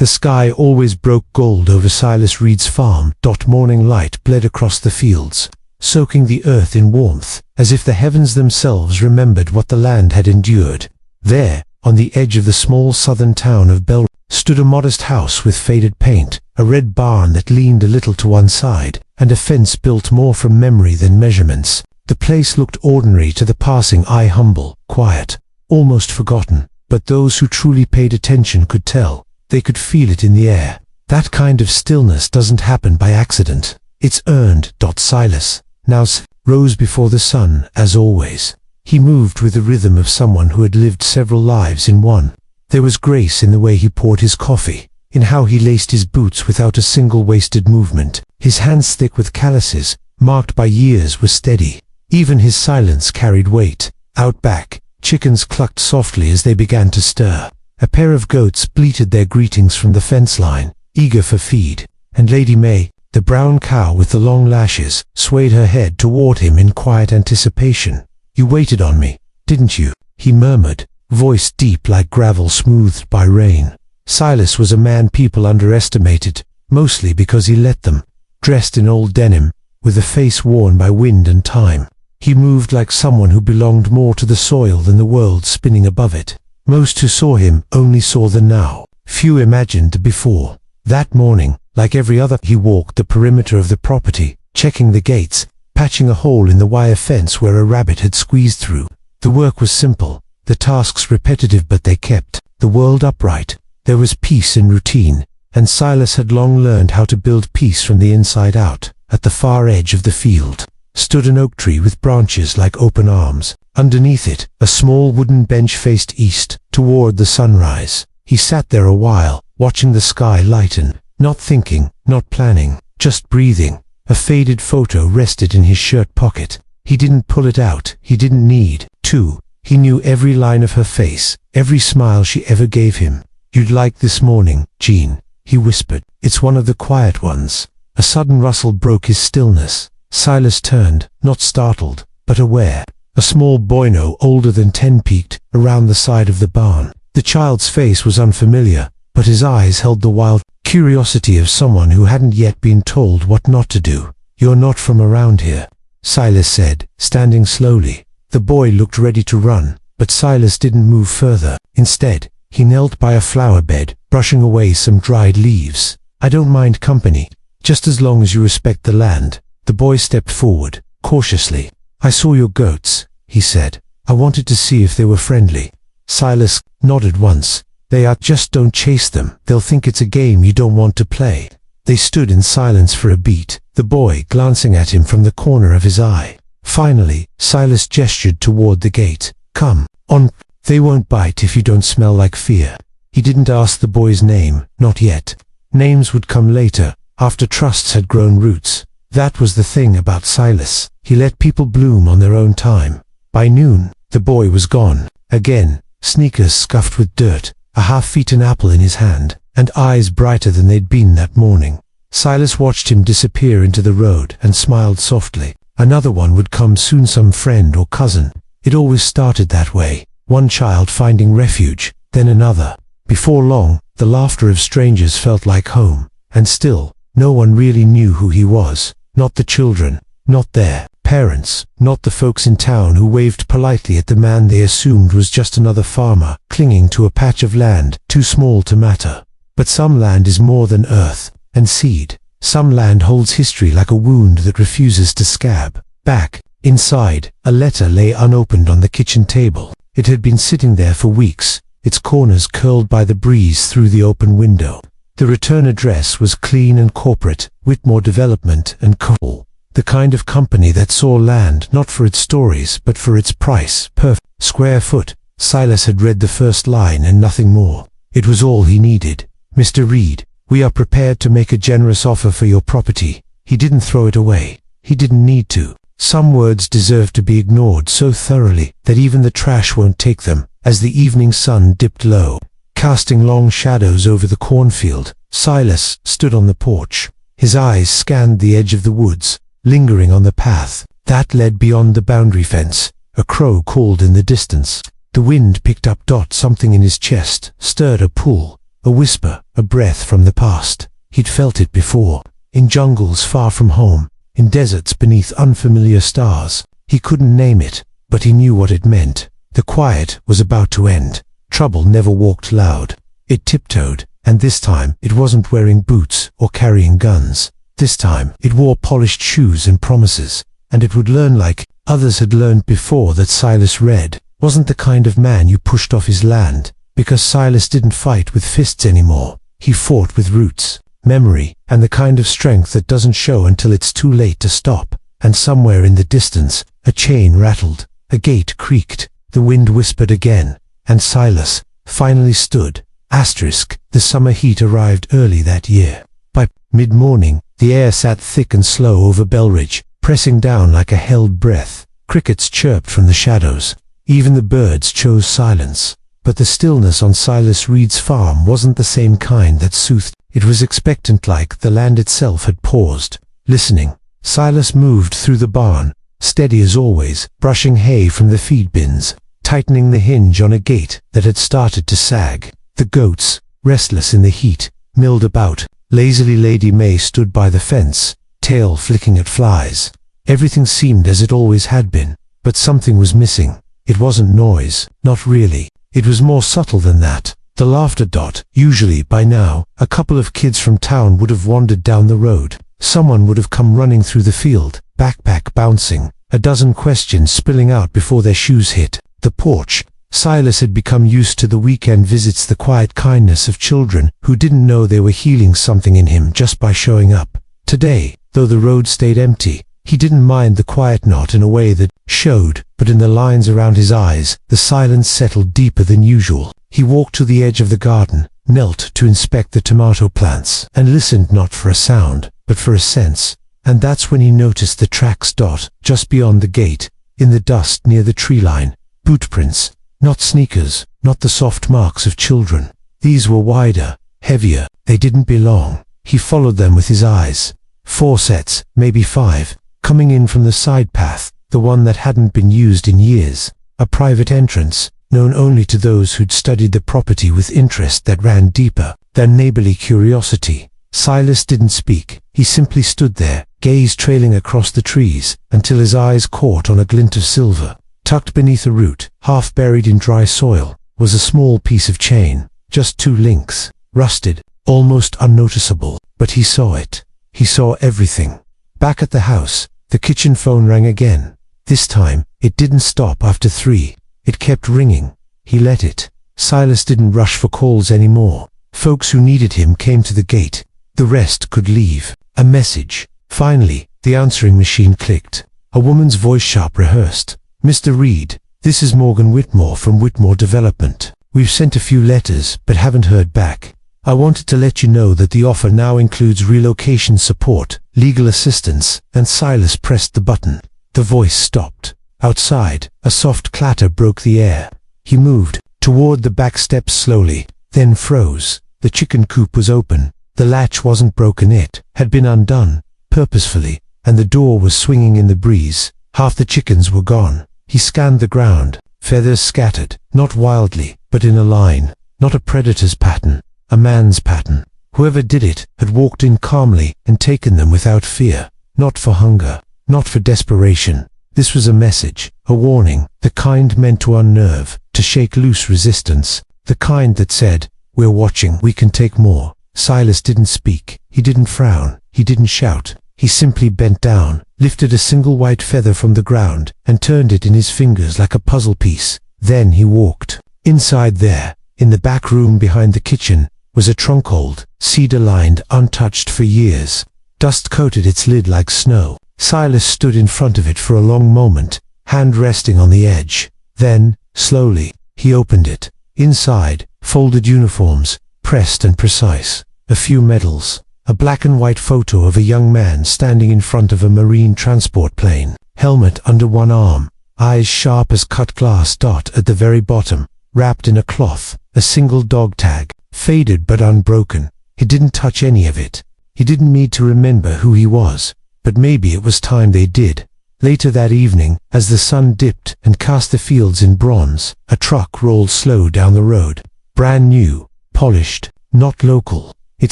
The sky always broke gold over Silas Reed's farm. Morning light bled across the fields, soaking the earth in warmth, as if the heavens themselves remembered what the land had endured. There, on the edge of the small southern town of Bell, stood a modest house with faded paint, a red barn that leaned a little to one side, and a fence built more from memory than measurements. The place looked ordinary to the passing eye, humble, quiet, almost forgotten, but those who truly paid attention could tell. They could feel it in the air. That kind of stillness doesn't happen by accident. It's earned. Silas now rose before the sun, as always. He moved with the rhythm of someone who had lived several lives in one. There was grace in the way he poured his coffee, in how he laced his boots without a single wasted movement. His hands, thick with calluses, marked by years, were steady. Even his silence carried weight. Out back, chickens clucked softly as they began to stir. A pair of goats bleated their greetings from the fence line, eager for feed, and Lady May, the brown cow with the long lashes, swayed her head toward him in quiet anticipation. "You waited on me, didn't you?" he murmured, voice deep like gravel smoothed by rain. Silas was a man people underestimated, mostly because he let them. Dressed in old denim, with a face worn by wind and time, he moved like someone who belonged more to the soil than the world spinning above it. Most who saw him only saw the now. Few imagined the before. That morning, like every other, he walked the perimeter of the property, checking the gates, patching a hole in the wire fence where a rabbit had squeezed through. The work was simple, the tasks repetitive, but they kept the world upright. There was peace in routine, and Silas had long learned how to build peace from the inside out. At the far edge of the field stood an oak tree with branches like open arms. Underneath it, a small wooden bench faced east, toward the sunrise. He sat there a while, watching the sky lighten, not thinking, not planning, just breathing. A faded photo rested in his shirt pocket. He didn't pull it out, he didn't need to. He knew every line of her face, every smile she ever gave him. "You'd like this morning, Jean," he whispered. "It's one of the quiet ones." A sudden rustle broke his stillness. Silas turned, not startled, but aware. A small boy no older than 10 peeked around the side of the barn. The child's face was unfamiliar, but his eyes held the wild curiosity of someone who hadn't yet been told what not to do. "You're not from around here," Silas said, standing slowly. The boy looked ready to run, but Silas didn't move further. Instead, he knelt by a flower bed, brushing away some dried leaves. "I don't mind company, just as long as you respect the land." The boy stepped forward, cautiously. "I saw your goats," he said. "I wanted to see if they were friendly." Silas nodded once. "They are. Just don't chase them. They'll think it's a game you don't want to play." They stood in silence for a beat, the boy glancing at him from the corner of his eye. Finally, Silas gestured toward the gate. "Come on. They won't bite if you don't smell like fear." He didn't ask the boy's name, not yet. Names would come later, after trusts had grown roots. That was the thing about Silas. He let people bloom on their own time. By noon, the boy was gone. Again, sneakers scuffed with dirt, a half-eaten apple in his hand, and eyes brighter than they'd been that morning. Silas watched him disappear into the road and smiled softly. Another one would come soon, some friend or cousin. It always started that way. One child finding refuge, then another. Before long, the laughter of strangers felt like home. And still, no one really knew who he was. Not the children, not their parents, not the folks in town who waved politely at the man they assumed was just another farmer, clinging to a patch of land too small to matter. But some land is more than earth and seed. Some land holds history like a wound that refuses to scab. Back inside, a letter lay unopened on the kitchen table. It had been sitting there for weeks, its corners curled by the breeze through the open window. The return address was clean and corporate, Whitmore Development and Co. The kind of company that saw land not for its stories but for its price per square foot. Silas had read the first line and nothing more. It was all he needed. "Mr. Reed, we are prepared to make a generous offer for your property." He didn't throw it away. He didn't need to. Some words deserve to be ignored so thoroughly that even the trash won't take them. As the evening sun dipped low, casting long shadows over the cornfield, Silas stood on the porch. His eyes scanned the edge of the woods, lingering on the path that led beyond the boundary fence. A crow called in the distance. The wind picked up. Something in his chest stirred, a pull, a whisper, a breath from the past. He'd felt it before, in jungles far from home, in deserts beneath unfamiliar stars. He couldn't name it, but he knew what it meant. The quiet was about to end. Trouble never walked loud. It tiptoed, and this time it wasn't wearing boots or carrying guns. This time it wore polished shoes and promises, and it would learn like others had learned before that Silas Red wasn't the kind of man you pushed off his land, because Silas didn't fight with fists anymore. He fought with roots, memory, and the kind of strength that doesn't show until it's too late to stop. And somewhere in the distance, a chain rattled, a gate creaked, the wind whispered again, and Silas finally stood. The summer heat arrived early that year. By mid-morning, the air sat thick and slow over Belridge, pressing down like a held breath. Crickets chirped from the shadows. Even the birds chose silence. But the stillness on Silas Reed's farm wasn't the same kind that soothed. It was expectant, like the land itself had paused, listening. Silas moved through the barn, steady as always, brushing hay from the feed bins, tightening the hinge on a gate that had started to sag. The goats, restless in the heat, milled about. Lazily Lady May stood by the fence, tail flicking at flies. Everything seemed as it always had been, but something was missing. It wasn't noise, not really. It was more subtle than that. The laughter dot. Usually, by now, a couple of kids from town would have wandered down the road. Someone would have come running through the field, backpack bouncing, a dozen questions spilling out before their shoes hit the porch. Silas had become used to the weekend visits, the quiet kindness of children who didn't know they were healing something in him just by showing up. Today, though the road stayed empty, he didn't mind the quiet, not in a way that showed, but in the lines around his eyes. The silence settled deeper than usual. He walked to the edge of the garden, knelt to inspect the tomato plants, and listened not for a sound, but for a sense. And that's when he noticed the tracks dot just beyond the gate, in the dust near the tree line. Boot prints. Not sneakers, not the soft marks of children. These were wider, heavier. They didn't belong. He followed them with his eyes. 4 sets, maybe 5, coming in from the side path, the one that hadn't been used in years. A private entrance, known only to those who'd studied the property with interest that ran deeper than neighborly curiosity. Silas didn't speak. He simply stood there, gaze trailing across the trees, until his eyes caught on a glint of silver. Tucked beneath a root, half buried in dry soil, was a small piece of chain, just 2 links, rusted, almost unnoticeable. But he saw it. He saw everything. Back at the house, the kitchen phone rang again. This time, it didn't stop after 3. It kept ringing. He let it. Silas didn't rush for calls anymore. Folks who needed him came to the gate. The rest could leave. A message. Finally, the answering machine clicked. A woman's voice, sharp, rehearsed. Mr. Reed, this is Morgan Whitmore from Whitmore Development. We've sent a few letters, but haven't heard back. I wanted to let you know that the offer now includes relocation support, legal assistance, and Silas pressed the button. The voice stopped. Outside, a soft clatter broke the air. He moved toward the back steps slowly, then froze. The chicken coop was open. The latch wasn't broken, it had been undone, purposefully, and the door was swinging in the breeze. Half the chickens were gone. He scanned the ground, feathers scattered, not wildly, but in a line. Not a predator's pattern, a man's pattern. Whoever did it had walked in calmly and taken them without fear. Not for hunger, not for desperation. This was a message, a warning, the kind meant to unnerve, to shake loose resistance, the kind that said, "We're watching, we can take more." Silas didn't speak. He didn't frown. He didn't shout. He simply bent down, lifted a single white feather from the ground, and turned it in his fingers like a puzzle piece. Then he walked. Inside there, in the back room behind the kitchen, was a trunk-old, cedar-lined, untouched for years. Dust coated its lid like snow. Silas stood in front of it for a long moment, hand resting on the edge. Then, slowly, he opened it. Inside, folded uniforms, pressed and precise. A few medals. A black and white photo of a young man standing in front of a marine transport plane. Helmet under one arm. Eyes sharp as cut glass. Dot at the very bottom. Wrapped in a cloth. A single dog tag. Faded but unbroken. He didn't touch any of it. He didn't need to remember who he was. But maybe it was time they did. Later that evening, as the sun dipped and cast the fields in bronze, a truck rolled slow down the road. Brand new. Polished. Not local. It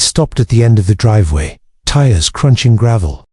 stopped at the end of the driveway, tires crunching gravel.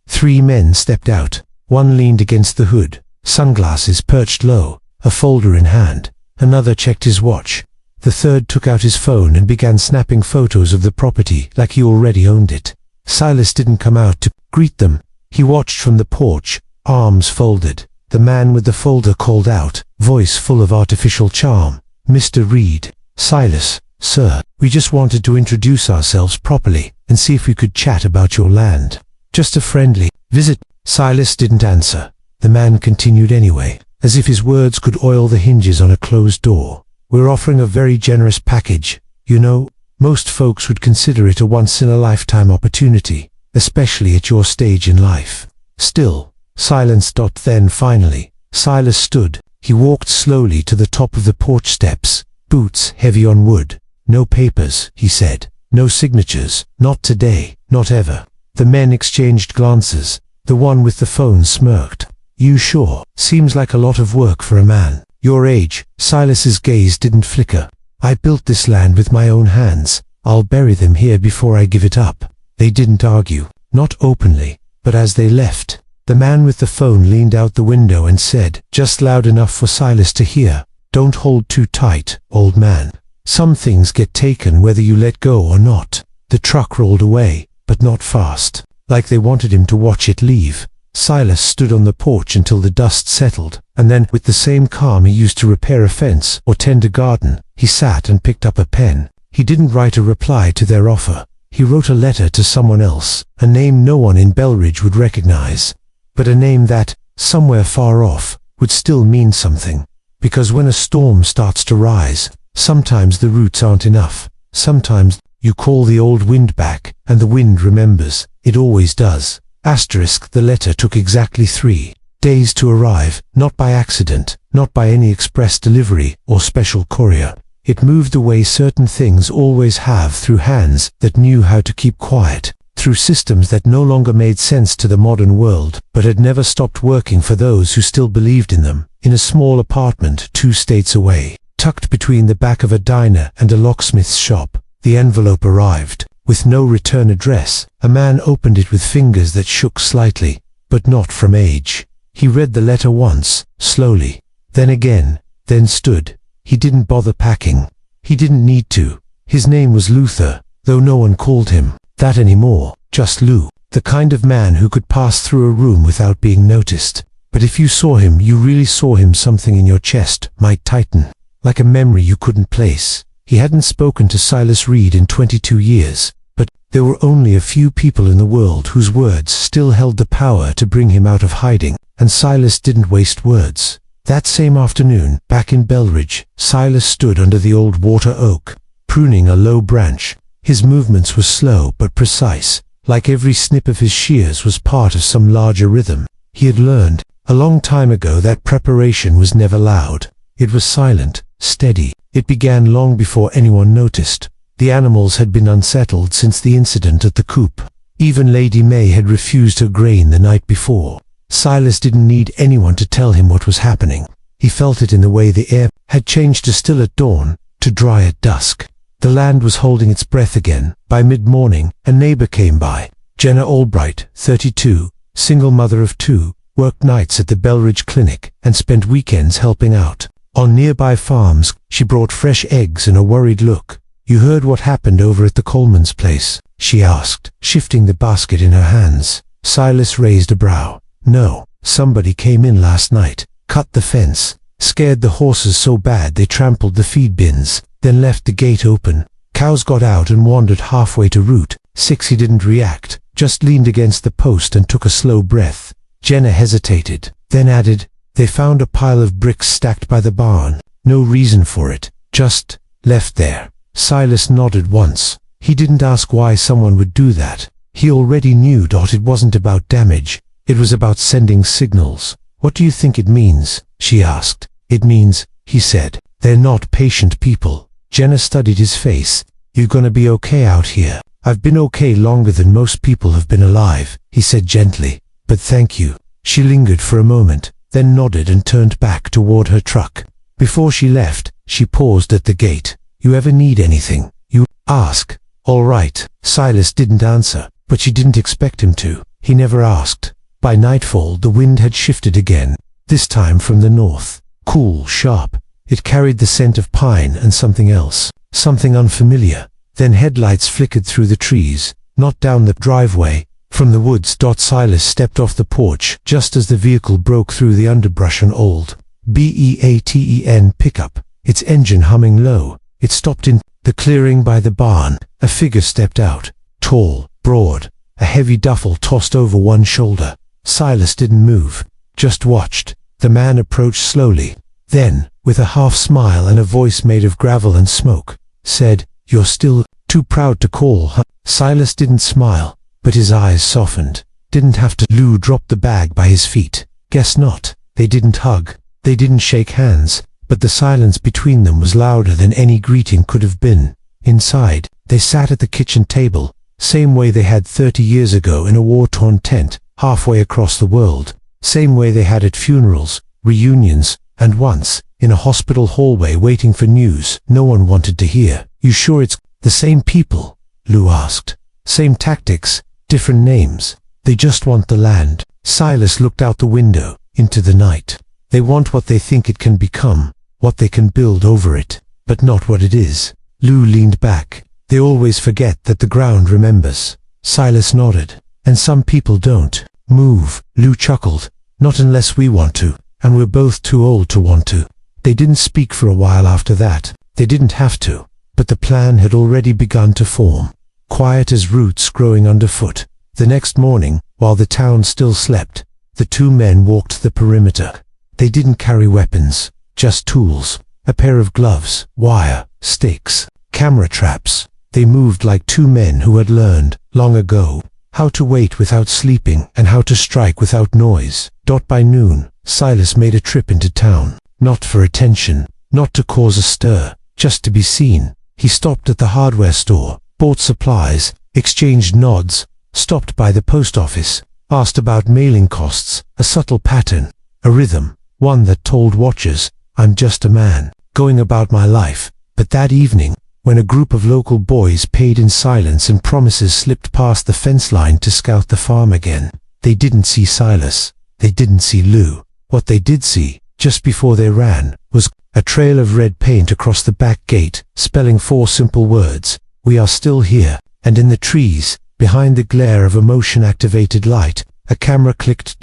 3 men stepped out. One leaned against the hood, sunglasses perched low, a folder in hand. Another checked his watch. The third took out his phone and began snapping photos of the property like he already owned it. Silas didn't come out to greet them. He watched from the porch, arms folded. The man with the folder called out, voice full of artificial charm, "Mr. Reed." "Silas, sir, we just wanted to introduce ourselves properly and see if we could chat about your land. Just a friendly visit." Silas didn't answer. The man continued anyway, as if his words could oil the hinges on a closed door. "We're offering a very generous package. You know, most folks would consider it a once-in-a-lifetime opportunity, especially at your stage in life." Still, silence. Then finally, Silas stood. He walked slowly to the top of the porch steps, boots heavy on wood. "No papers," he said. "No signatures. Not today. Not ever." The men exchanged glances. The one with the phone smirked. "You sure? Seems like a lot of work for a man your age." Silas's gaze didn't flicker. "I built this land with my own hands. I'll bury them here before I give it up." They didn't argue, not openly, but as they left, the man with the phone leaned out the window and said, just loud enough for Silas to hear, "Don't hold too tight, old man. Some things get taken whether you let go or not." The truck rolled away, but not fast, like they wanted him to watch it leave. Silas stood on the porch until the dust settled, and then, with the same calm he used to repair a fence or tend a garden, he sat and picked up a pen. He didn't write a reply to their offer. He wrote a letter to someone else, a name no one in Belridge would recognize, but a name that, somewhere far off, would still mean something. Because when a storm starts to rise, sometimes the roots aren't enough. Sometimes you call the old wind back, and the wind remembers. It always does. The letter took exactly 3 days to arrive, not by accident, not by any express delivery or special courier. It moved the way certain things always have, through hands that knew how to keep quiet, through systems that no longer made sense to the modern world, but had never stopped working for those who still believed in them. In a small apartment 2 states away, tucked between the back of a diner and a locksmith's shop, the envelope arrived. With no return address, a man opened it with fingers that shook slightly, but not from age. He read the letter once, slowly, then again, then stood. He didn't bother packing. He didn't need to. His name was Luther, though no one called him that anymore, just Lou. The kind of man who could pass through a room without being noticed. But if you saw him, you really saw him. Something in your chest might tighten, like a memory you couldn't place. He hadn't spoken to Silas Reed in 22 years, but there were only a few people in the world whose words still held the power to bring him out of hiding, and Silas didn't waste words. That same afternoon, back in Belridge, Silas stood under the old water oak, pruning a low branch. His movements were slow but precise, like every snip of his shears was part of some larger rhythm. He had learned, a long time ago, that preparation was never loud. It was silent, steady. It began long before anyone noticed. The animals had been unsettled since the incident at the coop. Even Lady May had refused her grain the night before. Silas didn't need anyone to tell him what was happening. He felt it in the way the air had changed to still at dawn, to dry at dusk. The land was holding its breath again. By mid-morning, a neighbor came by. Jenna Albright, 32, single mother of 2, worked nights at the Belridge Clinic and spent weekends helping out. On nearby farms, she brought fresh eggs and a worried look. "You heard what happened over at the Coleman's place?" she asked, shifting the basket in her hands. Silas raised a brow. "No, somebody came in last night, cut the fence, scared the horses so bad they trampled the feed bins, then left the gate open. Cows got out and wandered halfway to Route 6. He didn't react, just leaned against the post and took a slow breath." Jenna hesitated, then added, "They found a pile of bricks stacked by the barn. No reason for it, just left there." Silas nodded once. He didn't ask why someone would do that. He already knew. It wasn't about damage. It was about sending signals. "What do you think it means?" she asked. "It means," he said, "they're not patient people." Jenna studied his face. "You're gonna be okay out here." "I've been okay longer than most people have been alive," he said gently. "But thank you." She lingered for a moment, then nodded and turned back toward her truck. Before she left, she paused at the gate. "You ever need anything, you ask." "All right." Silas didn't answer, but she didn't expect him to. He never asked. By nightfall, the wind had shifted again, this time from the north. Cool, sharp. It carried the scent of pine and something else, something unfamiliar. Then headlights flickered through the trees, not down the driveway, from the woods. Silas stepped off the porch just as the vehicle broke through the underbrush. An old BEATEN pickup, its engine humming low. It stopped in the clearing by the barn. A figure stepped out, tall, broad, a heavy duffel tossed over one shoulder. Silas didn't move, just watched. The man approached slowly. Then, with a half smile and a voice made of gravel and smoke, said, "You're still too proud to call, huh?" Silas didn't smile, but his eyes softened. Didn't have to. Lou dropped the bag by his feet. Guess not. They didn't hug. They didn't shake hands, but the silence between them was louder than any greeting could have been. Inside, they sat at the kitchen table, same way they had 30 years ago in a war-torn tent, halfway across the world. Same way they had at funerals, reunions, and once, in a hospital hallway waiting for news no one wanted to hear. "You sure it's the same people?" Lou asked. "Same tactics, different names. They just want the land." Silas looked out the window, into the night. "They want what they think it can become, what they can build over it, but not what it is." Lou leaned back. "They always forget that the ground remembers." Silas nodded. "And some people don't move." Lou chuckled. "Not unless we want to, and we're both too old to want to." They didn't speak for a while after that. They didn't have to, but the plan had already begun to form, quiet as roots growing underfoot. The next morning, while the town still slept, the two men walked the perimeter. They didn't carry weapons, just tools, a pair of gloves, wire, sticks, camera traps. They moved like two men who had learned, long ago, how to wait without sleeping and how to strike without noise. By noon, Silas made a trip into town, not for attention, not to cause a stir, just to be seen. He stopped at the hardware store, bought supplies, exchanged nods, stopped by the post office, asked about mailing costs, a subtle pattern, a rhythm, one that told watchers, "I'm just a man, going about my life." But that evening, when a group of local boys paid in silence and promises slipped past the fence line to scout the farm again, they didn't see Silas. They didn't see Lou. What they did see, just before they ran, was a trail of red paint across the back gate, spelling 4 simple words, "We are still here." And in the trees, behind the glare of a motion-activated light, a camera clicked.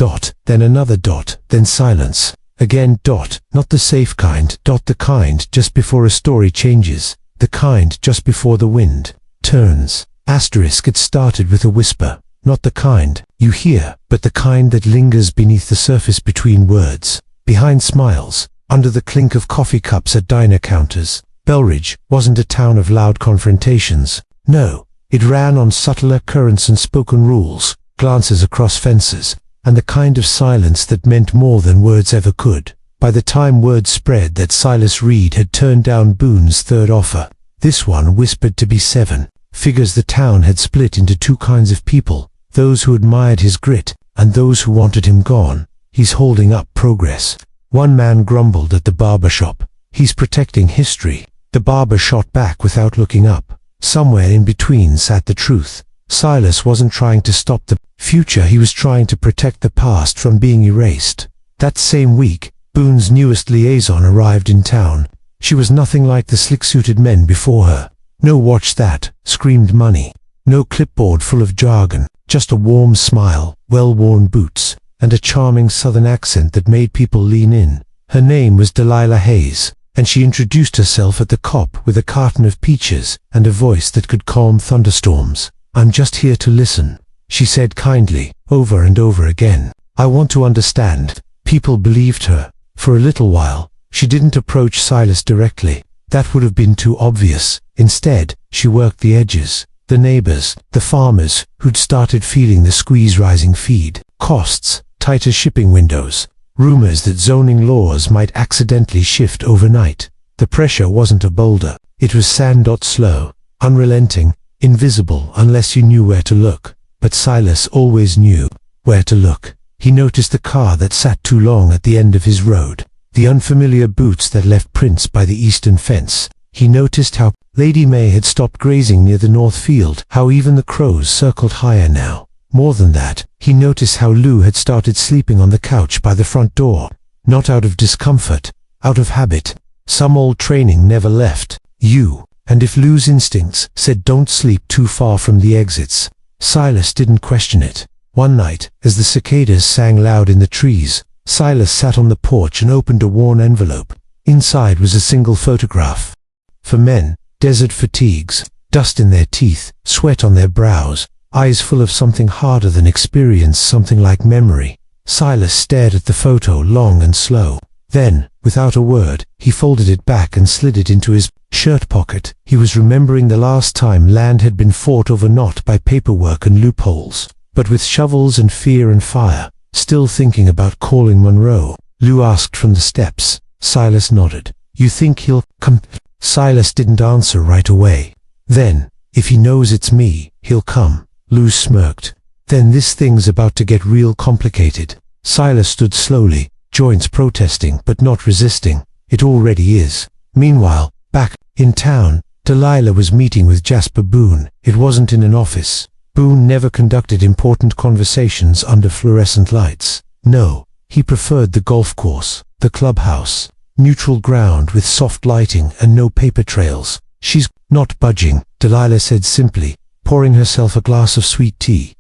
Then another dot, then silence. Again dot, not the safe kind. The kind just before a story changes. The kind just before the wind turns. Asterisk. It started with a whisper. Not the kind you hear, but the kind that lingers beneath the surface between words, behind smiles, under the clink of coffee cups at diner counters. Belridge wasn't a town of loud confrontations. No, it ran on subtler currents and spoken rules, glances across fences, and the kind of silence that meant more than words ever could. By the time word spread that Silas Reed had turned down Boone's third offer, this one whispered to be 7 figures. The town had split into 2 kinds of people, those who admired his grit, and those who wanted him gone. "He's holding up progress." One man grumbled at the barber shop. "He's protecting history." The barber shot back without looking up. Somewhere in between sat the truth. Silas wasn't trying to stop the future, he was trying to protect the past from being erased. That same week, Boone's newest liaison arrived in town. She was nothing like the slick-suited men before her. No "watch that," screamed money. No clipboard full of jargon, just a warm smile, well-worn boots, and a charming southern accent that made people lean in. Her name was Delilah Hayes, and she introduced herself at the cop with a carton of peaches and a voice that could calm thunderstorms. "I'm just here to listen," she said kindly, over and over again. "I want to understand." People believed her. For a little while, she didn't approach Silas directly. That would have been too obvious. Instead, she worked the edges. The neighbors, the farmers, who'd started feeling the squeeze rising feed. Costs, tighter shipping windows, rumors that zoning laws might accidentally shift overnight. The pressure wasn't a boulder. It was sand. Slow, unrelenting, invisible unless you knew where to look. But Silas always knew where to look. He noticed the car that sat too long at the end of his road, the unfamiliar boots that left prints by the eastern fence, He noticed how Lady May had stopped grazing near the north field, how even the crows circled higher now. More than that, he noticed how Lou had started sleeping on the couch by the front door. Not out of discomfort, out of habit. Some old training never left you. And if Lou's instincts said don't sleep too far from the exits, Silas didn't question it. One night, as the cicadas sang loud in the trees, Silas sat on the porch and opened a worn envelope. Inside was a single photograph. For men, desert fatigues, dust in their teeth, sweat on their brows, eyes full of something harder than experience, something like memory. Silas stared at the photo long and slow. Then, without a word, he folded it back and slid it into his shirt pocket. He was remembering the last time land had been fought over, not by paperwork and loopholes, but with shovels and fear and fire. Still thinking about calling Monroe, Lou asked from the steps. Silas nodded. "You think he'll come?" Silas didn't answer right away. "Then, if he knows it's me, he'll come." Lou smirked. "Then this thing's about to get real complicated." Silas stood slowly, joints protesting but not resisting. "It already is." Meanwhile, back in town, Delilah was meeting with Jasper Boone. It wasn't in an office. Boone never conducted important conversations under fluorescent lights. No, he preferred the golf course, the clubhouse, neutral ground with soft lighting and no paper trails. "She's not budging," Delilah said simply, pouring herself a glass of sweet tea.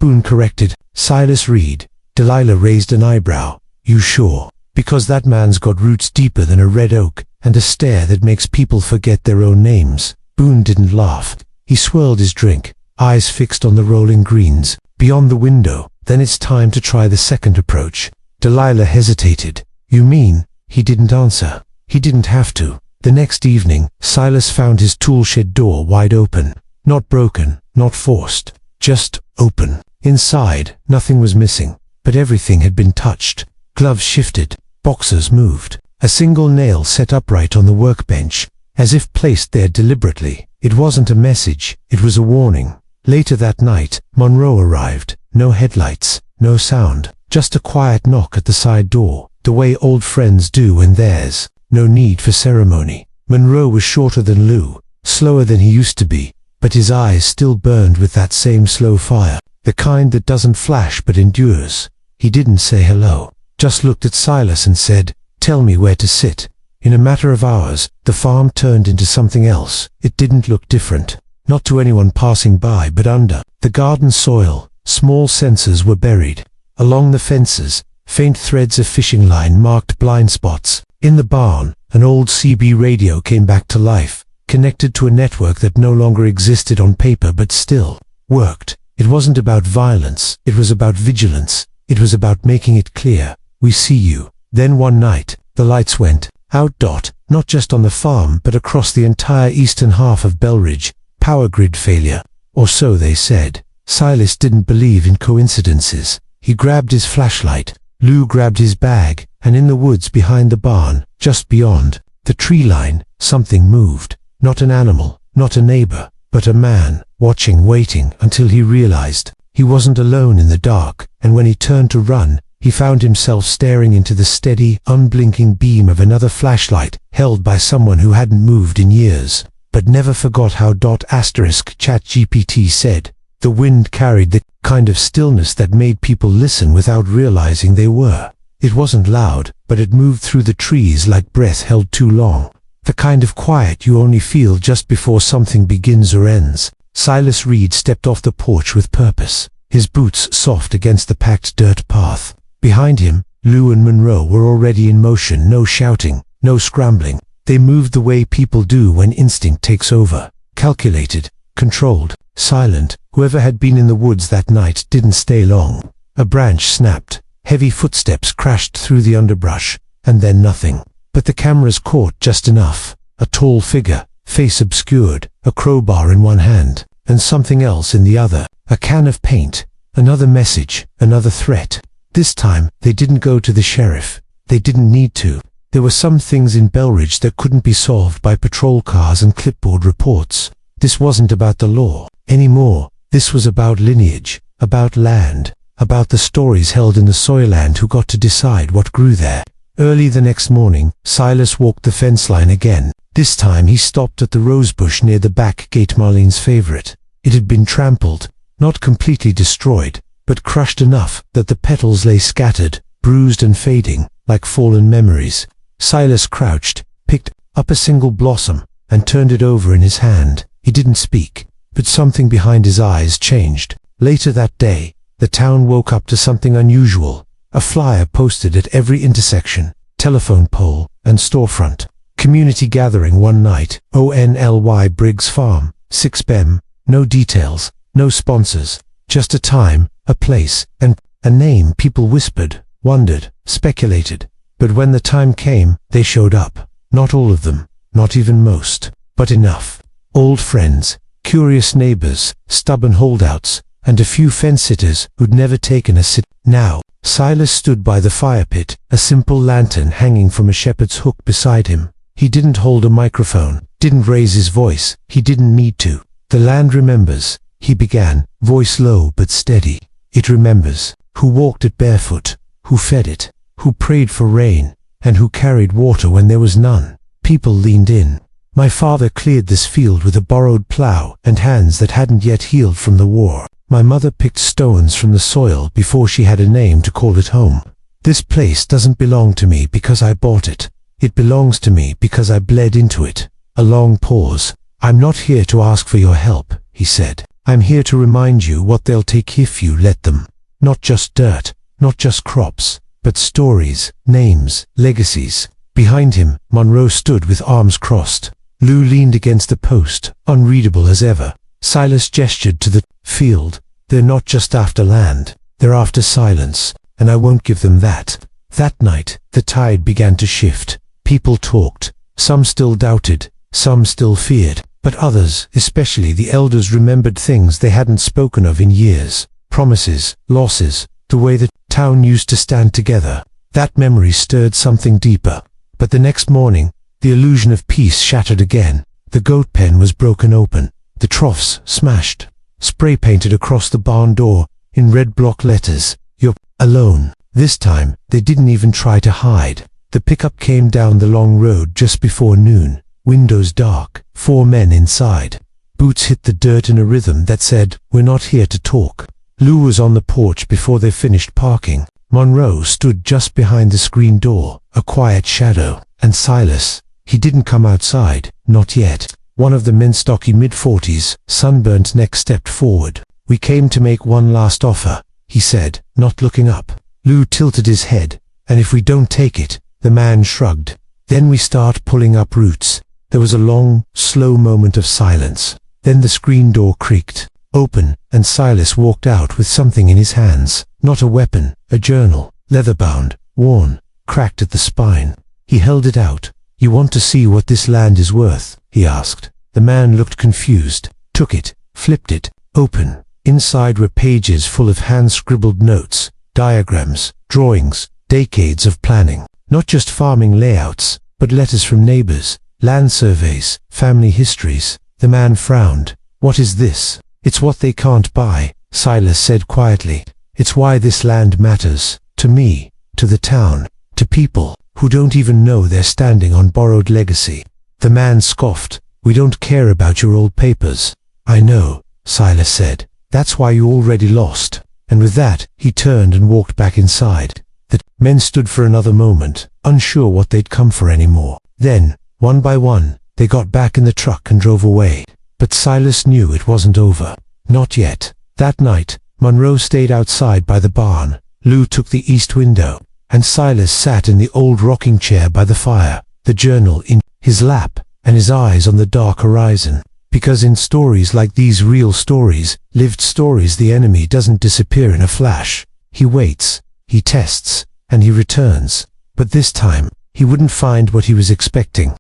Boone corrected. "Silas Reed." Delilah raised an eyebrow. "You sure? Because that man's got roots deeper than a red oak, and a stare that makes people forget their own names." Boone didn't laugh. He swirled his drink, eyes fixed on the rolling greens, beyond the window. "Then it's time to try the second approach." Delilah hesitated. "You mean?" He didn't answer. He didn't have to. The next evening, Silas found his tool shed door wide open. Not broken, not forced, just open. Inside, nothing was missing, but everything had been touched. Gloves shifted, boxes moved, a single nail set upright on the workbench, as if placed there deliberately. It wasn't a message, it was a warning. Later that night, Monroe arrived. No headlights, no sound, just a quiet knock at the side door, the way old friends do when there's no need for ceremony. Monroe was shorter than Lou, slower than he used to be, but his eyes still burned with that same slow fire, the kind that doesn't flash but endures. He didn't say hello, just looked at Silas and said, "Tell me where to sit." In a matter of hours, the farm turned into something else. It didn't look different, not to anyone passing by, but under the garden soil, small sensors were buried. Along the fences, faint threads of fishing line marked blind spots. In the barn, an old CB radio came back to life, connected to a network that no longer existed on paper but still worked. It wasn't about violence, it was about vigilance. It was about making it clear, "We see you." Then one night, the lights went out. Not just on the farm but across the entire eastern half of Belridge. Power grid failure, or so they said. Silas didn't believe in coincidences. He grabbed his flashlight. Lou grabbed his bag, and in the woods behind the barn, just beyond the tree line, something moved. Not an animal, not a neighbor, but a man, watching, waiting, until he realized he wasn't alone in the dark, and when he turned to run, he found himself staring into the steady, unblinking beam of another flashlight, held by someone who hadn't moved in years, but never forgot how ChatGPT said. The wind carried the kind of stillness that made people listen without realizing they were. It wasn't loud, but it moved through the trees like breath held too long. The kind of quiet you only feel just before something begins or ends. Silas Reed stepped off the porch with purpose, his boots soft against the packed dirt path. Behind him, Lou and Monroe were already in motion. No shouting, no scrambling. They moved the way people do when instinct takes over. Calculated, controlled, silent. Whoever had been in the woods that night didn't stay long. A branch snapped, heavy footsteps crashed through the underbrush, and then nothing. But the cameras caught just enough. A tall figure, face obscured, a crowbar in one hand, and something else in the other. A can of paint, another message, another threat. This time, they didn't go to the sheriff. They didn't need to. There were some things in Belridge that couldn't be solved by patrol cars and clipboard reports. This wasn't about the law anymore. This was about lineage, about land, about the stories held in the soil land who got to decide what grew there. Early the next morning, Silas walked the fence line again. This time he stopped at the rosebush near the back gate, Marlene's favorite. It had been trampled, not completely destroyed, but crushed enough that the petals lay scattered, bruised and fading, like fallen memories. Silas crouched, picked up a single blossom, and turned it over in his hand. He didn't speak, but something behind his eyes changed. Later that day, the town woke up to something unusual. A flyer posted at every intersection, telephone pole, and storefront. Community gathering one night, ONLY Briggs Farm, 6 p.m. No details, no sponsors, just a time, a place, and a name. People whispered, wondered, speculated. But when the time came, they showed up. Not all of them, not even most, but enough. Old friends, curious neighbors, stubborn holdouts, and a few fence-sitters who'd never taken a sit. Now, Silas stood by the fire pit, a simple lantern hanging from a shepherd's hook beside him. He didn't hold a microphone, didn't raise his voice, he didn't need to. The land remembers, he began, voice low but steady. It remembers, who walked it barefoot, who fed it, who prayed for rain, and who carried water when there was none. People leaned in. My father cleared this field with a borrowed plow and hands that hadn't yet healed from the war. My mother picked stones from the soil before she had a name to call it home. This place doesn't belong to me because I bought it. It belongs to me because I bled into it. A long pause. I'm not here to ask for your help, he said. I'm here to remind you what they'll take if you let them. Not just dirt, not just crops, but stories, names, legacies. Behind him, Monroe stood with arms crossed. Lou leaned against the post, unreadable as ever. Silas gestured to the field. They're not just after land, they're after silence, and I won't give them that. That night, the tide began to shift. People talked. Some still doubted, some still feared, but others, especially the elders, remembered things they hadn't spoken of in years. Promises, losses, the way the town used to stand together. That memory stirred something deeper. But the next morning, the illusion of peace shattered again. The goat pen was broken open. The troughs smashed. Spray painted across the barn door, in red block letters, "You're alone." This time, they didn't even try to hide. The pickup came down the long road just before noon. Windows dark, 4 men inside. Boots hit the dirt in a rhythm that said, "We're not here to talk." Lou was on the porch before they finished parking. Monroe stood just behind the screen door, a quiet shadow. And Silas, he didn't come outside, not yet. One of the men, stocky mid-40s, sunburnt neck, stepped forward. "We came to make one last offer," he said, not looking up. Lou tilted his head. "And if we don't take it?" The man shrugged. "Then we start pulling up roots." There was a long, slow moment of silence. Then the screen door creaked open, and Silas walked out with something in his hands. Not a weapon, a journal, leather-bound, worn, cracked at the spine. He held it out. "You want to see what this land is worth?" he asked. The man looked confused, took it, flipped it, open. Inside were pages full of hand-scribbled notes, diagrams, drawings, decades of planning. Not just farming layouts, but letters from neighbors, land surveys, family histories. The man frowned. "What is this?" "It's what they can't buy," Silas said quietly. "It's why this land matters. To me, to the town, to people who don't even know they're standing on borrowed legacy." The man scoffed. "We don't care about your old papers." "I know," Silas said. "That's why you already lost." And with that, he turned and walked back inside. The men stood for another moment, unsure what they'd come for anymore. Then, one by one, they got back in the truck and drove away. But Silas knew it wasn't over. Not yet. That night, Monroe stayed outside by the barn. Lou took the east window, and Silas sat in the old rocking chair by the fire, the journal in his lap, and his eyes on the dark horizon. Because in stories like these, real stories, lived stories, the enemy doesn't disappear in a flash. He waits, he tests, and he returns. But this time, he wouldn't find what he was expecting.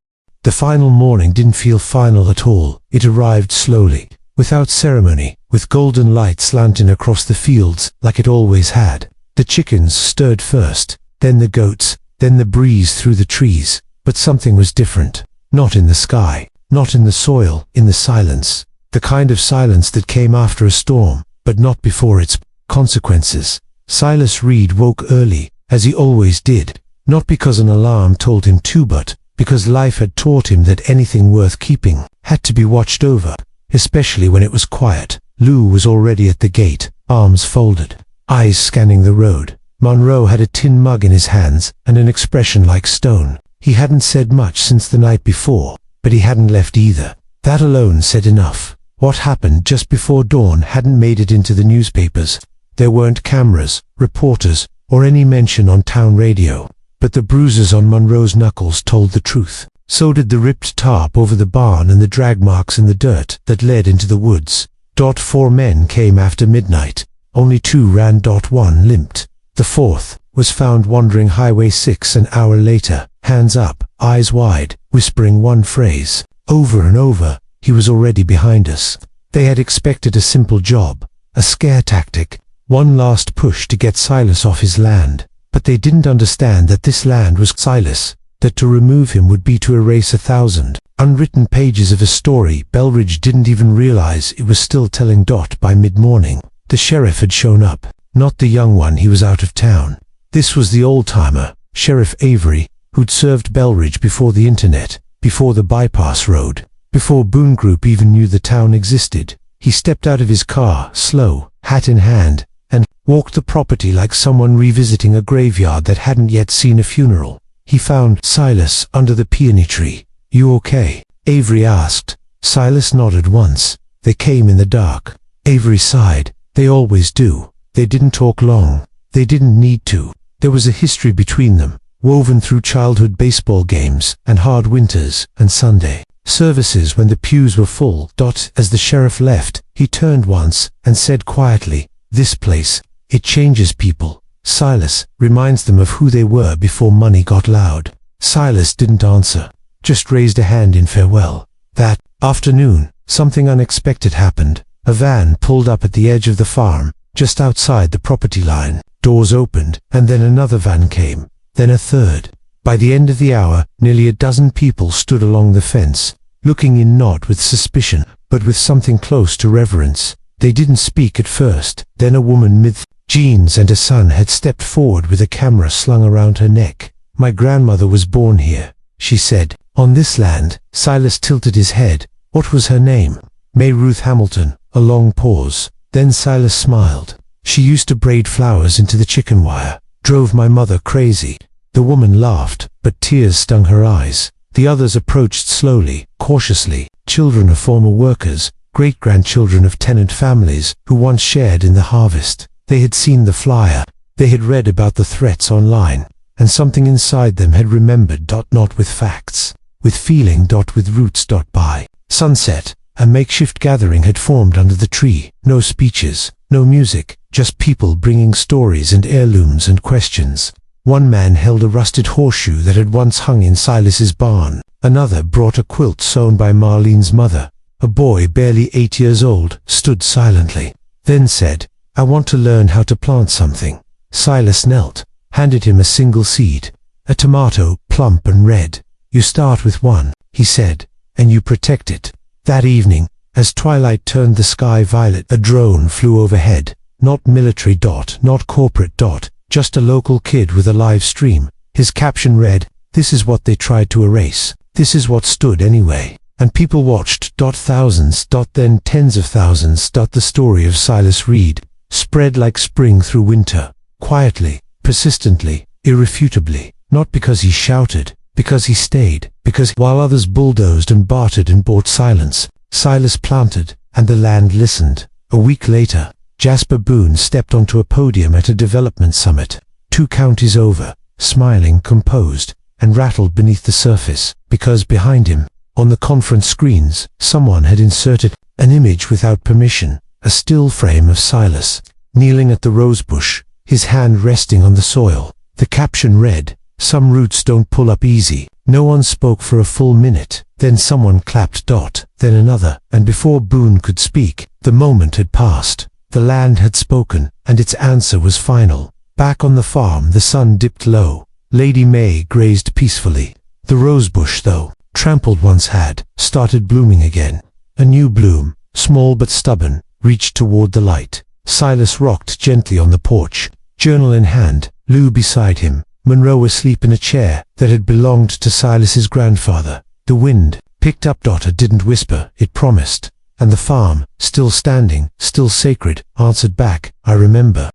The final morning didn't feel final at all. It arrived slowly, without ceremony, with golden light slanting across the fields like it always had. The chickens stirred first, then the goats, then the breeze through the trees. But something was different. Not in the sky, not in the soil, in the silence. The kind of silence that came after a storm, but not before its consequences. Silas Reed woke early, as he always did. Not because an alarm told him to, but because life had taught him that anything worth keeping had to be watched over, especially when it was quiet. Lou was already at the gate, arms folded, eyes scanning the road. Monroe had a tin mug in his hands and an expression like stone. He hadn't said much since the night before, but he hadn't left either. That alone said enough. What happened just before dawn hadn't made it into the newspapers. There weren't cameras, reporters, or any mention on town radio. But the bruises on Monroe's knuckles told the truth. So did the ripped tarp over the barn and the drag marks in the dirt that led into the woods. 4 men came after midnight. Only 2 ran. 1 limped. The 4th was found wandering Highway 6 an hour later, hands up, eyes wide, whispering one phrase. Over and over, he was already behind us. They had expected a simple job, a scare tactic, one last push to get Silas off his land. But they didn't understand that this land was Silas, that to remove him would be to erase 1,000 unwritten pages of a story Belridge didn't even realize it was still telling. By mid-morning, the sheriff had shown up. Not the young one, he was out of town. This was the old-timer, Sheriff Avery, who'd served Belridge before the internet, before the bypass road, before Boone Group even knew the town existed. He stepped out of his car, slow, hat in hand, and walked the property like someone revisiting a graveyard that hadn't yet seen a funeral. He found Silas under the peony tree. "You okay?" Avery asked. Silas nodded once. They came in the dark. Avery sighed. They always do. They didn't talk long. They didn't need to. There was a history between them, woven through childhood baseball games and hard winters and Sunday services when the pews were full. As the sheriff left, he turned once and said quietly, "This place, it changes people. Silas reminds them of who they were before money got loud." Silas didn't answer, just raised a hand in farewell. That afternoon, something unexpected happened. A van pulled up at the edge of the farm, just outside the property line. Doors opened, and then another van came, then a third. By the end of the hour, nearly a dozen people stood along the fence, looking in not with suspicion, but with something close to reverence. They didn't speak at first. Then a woman with jeans and a son had stepped forward with a camera slung around her neck. "My grandmother was born here," she said. "On this land." Silas tilted his head. What was her name? May Ruth Hamilton. A long pause. Then Silas smiled. "She used to braid flowers into the chicken wire. Drove my mother crazy." The woman laughed, but tears stung her eyes. The others approached slowly, cautiously. Children of former workers, great-grandchildren of tenant families who once shared in the harvest. They had seen the flyer. They had read about the threats online. And something inside them had remembered. Not with facts, with feeling. With roots. By sunset, a makeshift gathering had formed under the tree. No speeches, no music, just people bringing stories and heirlooms and questions. One man held a rusted horseshoe that had once hung in Silas's barn. Another brought a quilt sewn by Marlene's mother. A boy barely 8 years old stood silently, then said, "I want to learn how to plant something." Silas knelt, handed him a single seed, a tomato, plump and red. "You start with one," he said, "and you protect it." That evening, as twilight turned the sky violet, a drone flew overhead. Not military. Not corporate. Just a local kid with a live stream. His caption read, "This is what they tried to erase. This is what stood anyway." And people watched. Thousands. Then tens of thousands. The story of Silas Reed spread like spring through winter, quietly, persistently, irrefutably. Not because he shouted, because he stayed, because while others bulldozed and bartered and bought silence, Silas planted, and the land listened. A week later, Jasper Boone stepped onto a podium at a development summit, 2 counties over, smiling, composed, and rattled beneath the surface, because behind him, on the conference screens, someone had inserted an image without permission, a still frame of Silas, kneeling at the rosebush, his hand resting on the soil. The caption read, "Some roots don't pull up easy." No one spoke for a full minute. Then someone clapped. Then another, and before Boone could speak, the moment had passed. The land had spoken, and its answer was final. Back on the farm, the sun dipped low. Lady May grazed peacefully. The rosebush, though trampled once, had started blooming again. A new bloom, small but stubborn, reached toward the light. Silas rocked gently on the porch, journal in hand, Lou beside him, Monroe asleep in a chair that had belonged to Silas's grandfather. The wind picked up. It didn't whisper, it promised. And the farm, still standing, still sacred, answered back, I remember.